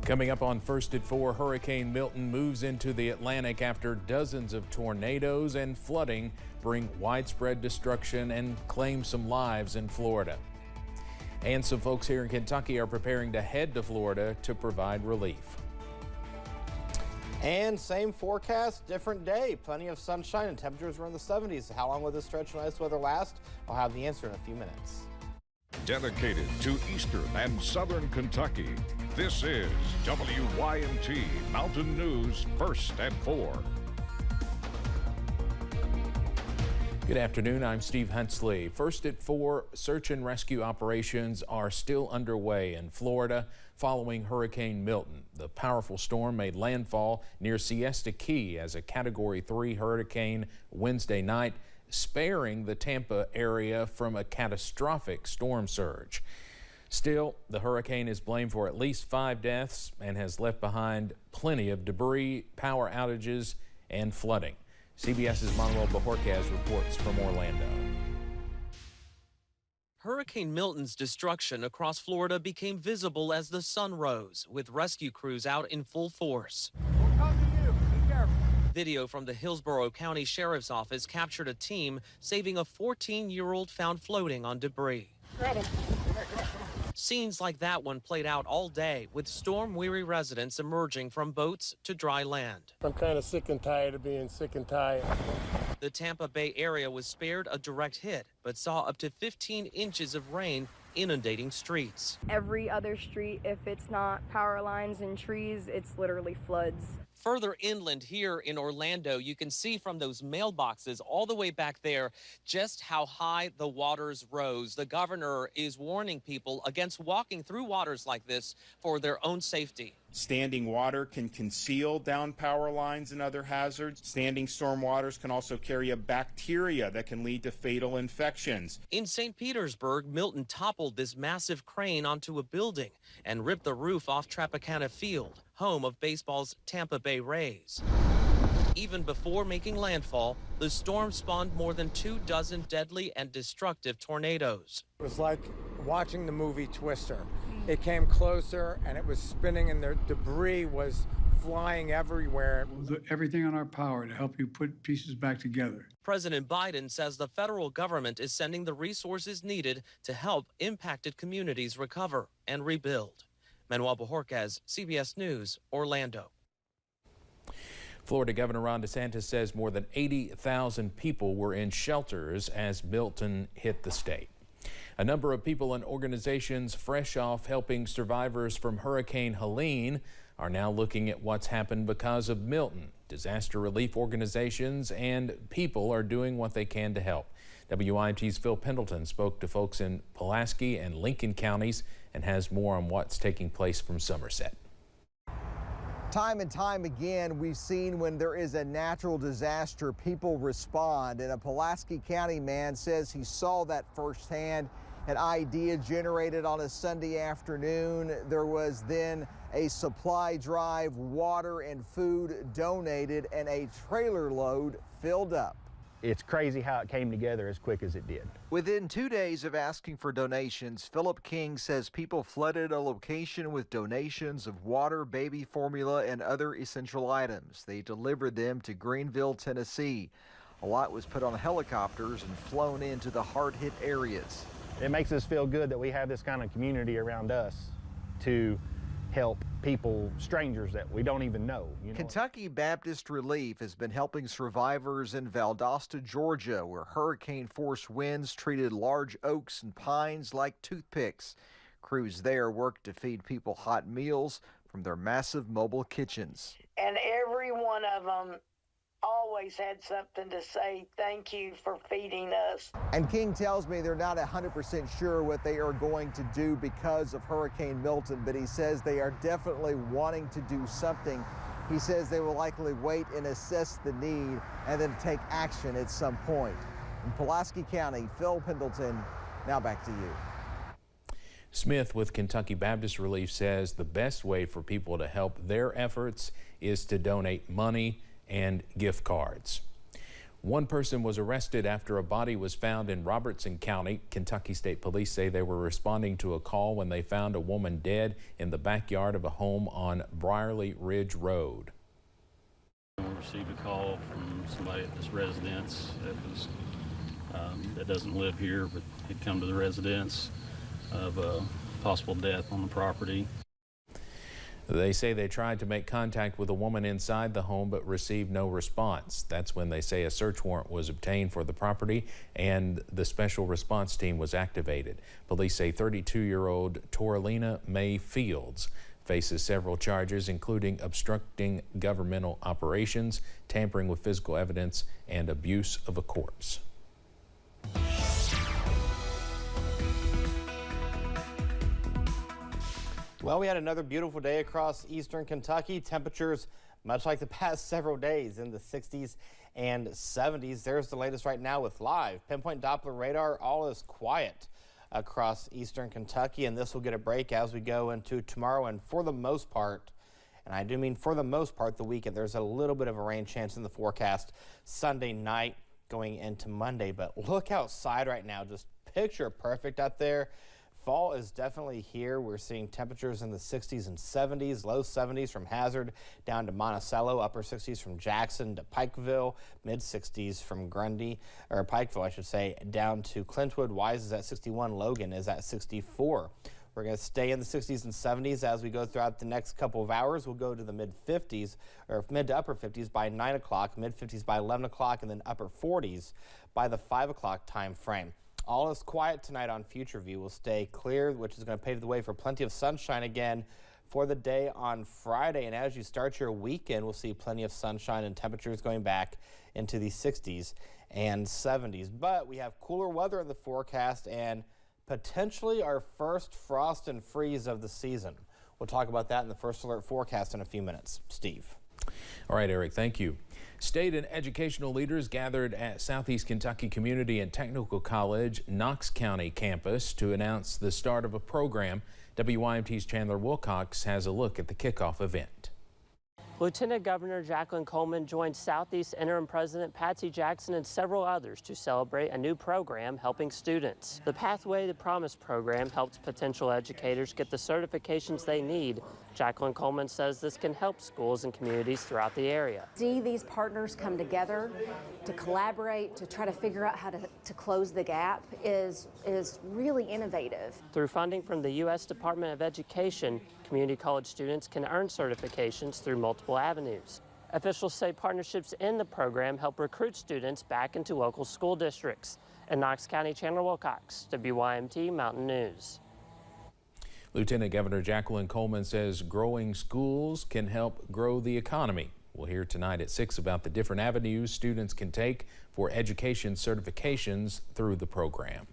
Coming up on First at 4, Hurricane Milton moves into the Atlantic after dozens of tornadoes and flooding bring widespread destruction and claim some lives in Florida. And some folks here in Kentucky are preparing to head to Florida to provide relief. And same forecast, different day. Plenty of sunshine and temperatures are in the 70s. How long will this stretch of nice weather last? I'll have the answer in a few minutes. Dedicated to Eastern and Southern Kentucky, this is WYMT Mountain News First at 4. Good afternoon, I'm Steve Hensley. First at 4, search and rescue operations are still underway in Florida following Hurricane Milton. The powerful storm made landfall near Siesta Key as a Category 3 hurricane Wednesday night, sparing the Tampa area from a catastrophic storm surge. Still, the hurricane is blamed for at least 5 deaths and has left behind plenty of debris, power outages, and flooding. CBS's Manuel Bajorquez reports from Orlando. Hurricane Milton's destruction across Florida became visible as the sun rose, with rescue crews out in full force. We'll come to you. Be careful. Video from the Hillsborough County Sheriff's Office captured a team saving a 14-year-old found floating on debris. Grab him. Scenes like that one played out all day, with storm-weary residents emerging from boats to dry land. I'm kind of sick and tired of being sick and tired. The Tampa Bay area was spared a direct hit, but saw up to 15 inches of rain inundating streets. Every other street, if it's not power lines and trees, it's literally floods. Further inland here in Orlando, you can see from those mailboxes all the way back there just how high the waters rose. The governor is warning people against walking through waters like this for their own safety. Standing water can conceal down power lines and other hazards. Standing storm waters can also carry a bacteria that can lead to fatal infections. In St. Petersburg, Milton toppled this massive crane onto a building and ripped the roof off Tropicana Field, home of baseball's Tampa Bay Rays. Even before making landfall, the storm spawned more than 24 deadly and destructive tornadoes. It was like watching the movie Twister. It came closer and it was spinning and the debris was flying everywhere. We'll do everything in our power to help you put pieces back together. President Biden says the federal government is sending the resources needed to help impacted communities recover and rebuild. Manuel Bajorquez, CBS News, Orlando. Florida Governor Ron DeSantis says more than 80,000 people were in shelters as Milton hit the state. A number of people and organizations fresh off helping survivors from Hurricane Helene are now looking at what's happened because of Milton. Disaster relief organizations and people are doing what they can to help. WYMT's Phil Pendleton spoke to folks in Pulaski and Lincoln counties and has more on what's taking place from Somerset. Time and time again, we've seen when there is a natural disaster, people respond. And a Pulaski County man says he saw that firsthand. An idea generated on a Sunday afternoon. There was then a supply drive, water and food donated, and a trailer load filled up. It's crazy how it came together as quick as it did. Within 2 days of asking for donations, Philip King says people flooded a location with donations of water, baby formula, and other essential items. They delivered them to Greenville, Tennessee. A lot was put on helicopters and flown into the hard-hit areas. It makes us feel good that we have this kind of community around us to help people, strangers that we don't even know. Kentucky Baptist Relief has been helping survivors in Valdosta, Georgia, where hurricane-force winds treated large oaks and pines like toothpicks. Crews there worked to feed people hot meals from their massive mobile kitchens. And every one of them always had something to say, thank you for feeding us. And King tells me they're not 100% sure what they are going to do because of Hurricane Milton, but he says they are definitely wanting to do something. He says they will likely wait and assess the need and then take action at some point. In Pulaski County, Phil Pendleton, now back to you. Smith with Kentucky Baptist Relief says the best way for people to help their efforts is to donate money and gift cards. One person was arrested after a body was found in Robertson County. Kentucky State Police say they were responding to a call when they found a woman dead in the backyard of a home on Briarley Ridge Road. We received a call from somebody at this residence that doesn't live here, but had come to the residence of a possible death on the property. They say they tried to make contact with a woman inside the home but received no response. That's when they say a search warrant was obtained for the property and the special response team was activated. Police say 32-year-old Toralina May Fields faces several charges, including obstructing governmental operations, tampering with physical evidence, and abuse of a corpse. Well, we had another beautiful day across eastern Kentucky. Temperatures, much like the past several days, in the 60s and 70s. There's the latest right now with live pinpoint Doppler radar. All is quiet across eastern Kentucky, and this will get a break as we go into tomorrow. And for the most part, and I do mean for the most part, the weekend, there's a little bit of a rain chance in the forecast Sunday night going into Monday. But look outside right now, just picture perfect out there. Fall is definitely here. We're seeing temperatures in the 60s and 70s, low 70s from Hazard down to Monticello, upper 60s from Jackson to Pikeville, mid 60s from Grundy, or Pikeville, I should say, down to Clintwood. Wise is at 61, Logan is at 64. We're going to stay in the 60s and 70s as we go throughout the next couple of hours. We'll go to the mid 50s, or mid to upper 50s by 9 o'clock, mid 50s by 11 o'clock, and then upper 40s by the 5 o'clock time frame. All is quiet tonight on Future View. We'll stay clear, which is going to pave the way for plenty of sunshine again for the day on Friday. And as you start your weekend, we'll see plenty of sunshine and temperatures going back into the 60s and 70s. But we have cooler weather in the forecast and potentially our first frost and freeze of the season. We'll talk about that in the First Alert forecast in a few minutes. Steve. All right, Eric, thank you. State and educational leaders gathered at Southeast Kentucky Community and Technical College Knox County campus to announce the start of a program. WYMT's Chandler Wilcox has a look at the kickoff event. Lieutenant Governor Jacqueline Coleman joined Southeast Interim President Patsy Jackson and several others to celebrate a new program helping students. The Pathway to Promise program helps potential educators get the certifications they need. Jacqueline Coleman says this can help schools and communities throughout the area. See these partners come together to collaborate, to try to figure out how to close the gap is really innovative. Through funding from the U.S. Department of Education, community college students can earn certifications through multiple avenues. Officials say partnerships in the program help recruit students back into local school districts. In Knox County, Chandler Wilcox, WYMT Mountain News. Lieutenant Governor Jacqueline Coleman says growing schools can help grow the economy. We'll hear tonight at 6 about the different avenues students can take for education certifications through the program.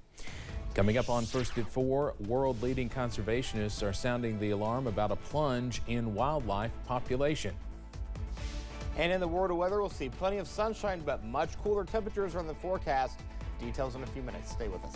Coming up on First at 4, world-leading conservationists are sounding the alarm about a plunge in wildlife population. And in the world of weather, we'll see plenty of sunshine, but much cooler temperatures are in the forecast. Details in a few minutes. Stay with us.